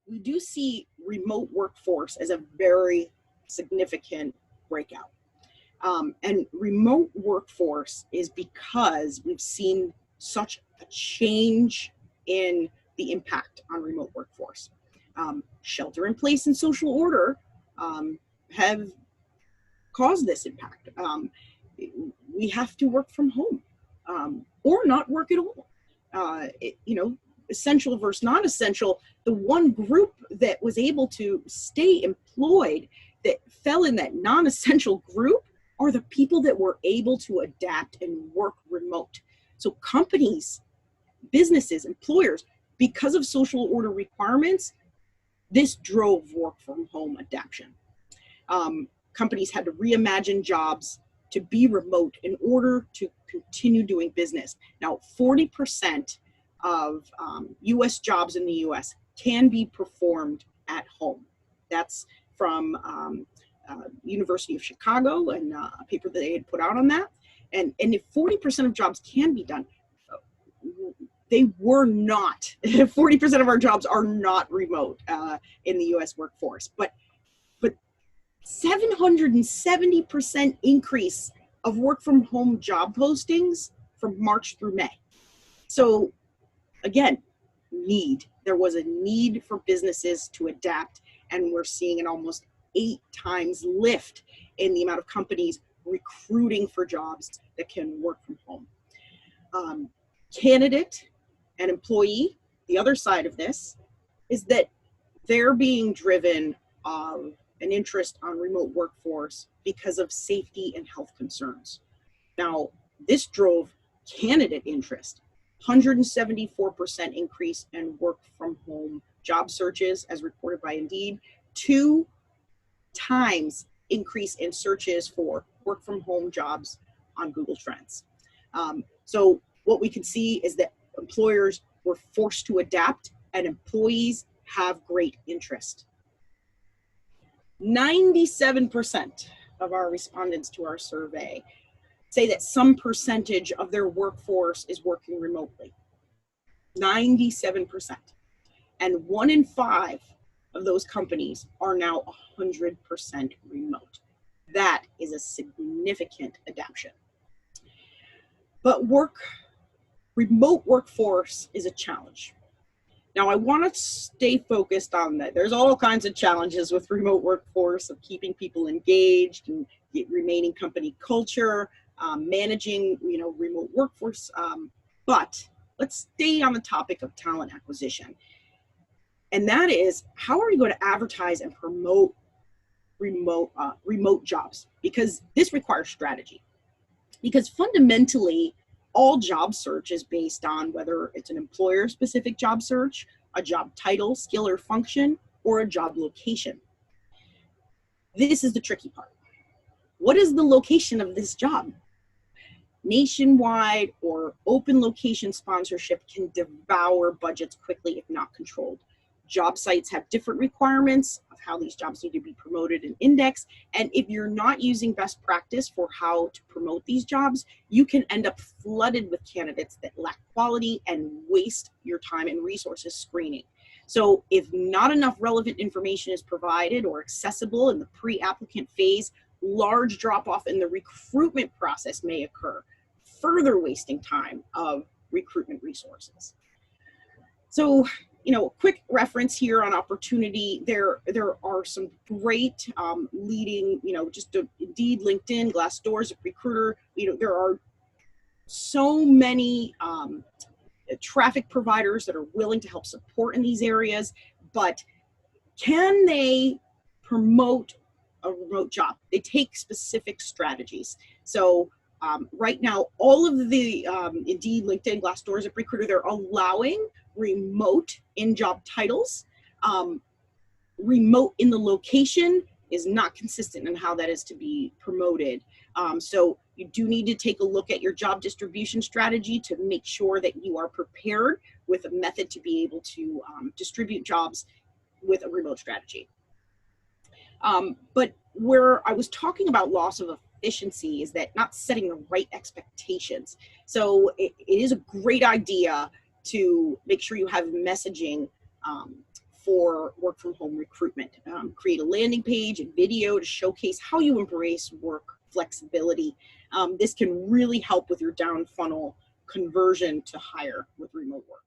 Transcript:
we do see remote workforce as a very significant breakout. And remote workforce is because we've seen such a change in the impact on remote workforce. Shelter in place and social order have caused this impact. We have to work from home or not work at all. Essential versus non-essential, the one group that was able to stay employed that fell in that non-essential group are the people that were able to adapt and work remote. So companies, businesses, employers, because of social order requirements, this drove work from home adaptation. Companies had to reimagine jobs to be remote in order to continue doing business. Now, 40% of US jobs in the US can be performed at home. That's from University of Chicago and a paper that they had put out on that. And if 40% of jobs can be done, they were not, 40% of our jobs are not remote in the US workforce, but 770% increase of work from home job postings from March through May. So again, there was a need for businesses to adapt, and we're seeing an almost 8 times lift in the amount of companies recruiting for jobs that can work from home. Candidate and employee, the other side of this is that they're being driven an interest on remote workforce because of safety and health concerns. Now, this drove candidate interest, 174% increase in work from home job searches as reported by Indeed, 2 times increase in searches for work from home jobs on Google Trends. So what we can see is that employers were forced to adapt and employees have great interest. 97% of our respondents to our survey say that some percentage of their workforce is working remotely. 97%. And 1 in 5 of those companies are now 100% remote. That is a significant adaptation. But remote workforce is a challenge. Now, I want to stay focused on that. There's all kinds of challenges with remote workforce of keeping people engaged and remaining company culture, managing, remote workforce. But let's stay on the topic of talent acquisition. And that is, how are you going to advertise and promote remote jobs? Because this requires strategy. Because fundamentally, all job search is based on whether it's an employer-specific job search, a job title, skill, or function, or a job location. This is the tricky part. What is the location of this job? Nationwide or open location sponsorship can devour budgets quickly if not controlled. Job sites have different requirements of how these jobs need to be promoted and indexed. And if you're not using best practice for how to promote these jobs, you can end up flooded with candidates that lack quality and waste your time and resources screening. So if not enough relevant information is provided or accessible in the pre-applicant phase, large drop-off in the recruitment process may occur, further wasting time of recruitment resources. So, a quick reference here on Opportunity. There are some great leading, just Indeed, LinkedIn, Glassdoor, ZipRecruiter. There are so many traffic providers that are willing to help support in these areas, but can they promote a remote job? They take specific strategies. So right now, all of the Indeed, LinkedIn, Glassdoor, ZipRecruiter, they're allowing remote in job titles. Remote in the location is not consistent in how that is to be promoted. So you do need to take a look at your job distribution strategy to make sure that you are prepared with a method to be able to distribute jobs with a remote strategy. But where I was talking about loss of efficiency is that not setting the right expectations. So it is a great idea to make sure you have messaging for work from home recruitment. Create a landing page and video to showcase how you embrace work flexibility. This can really help with your down funnel conversion to hire with remote work.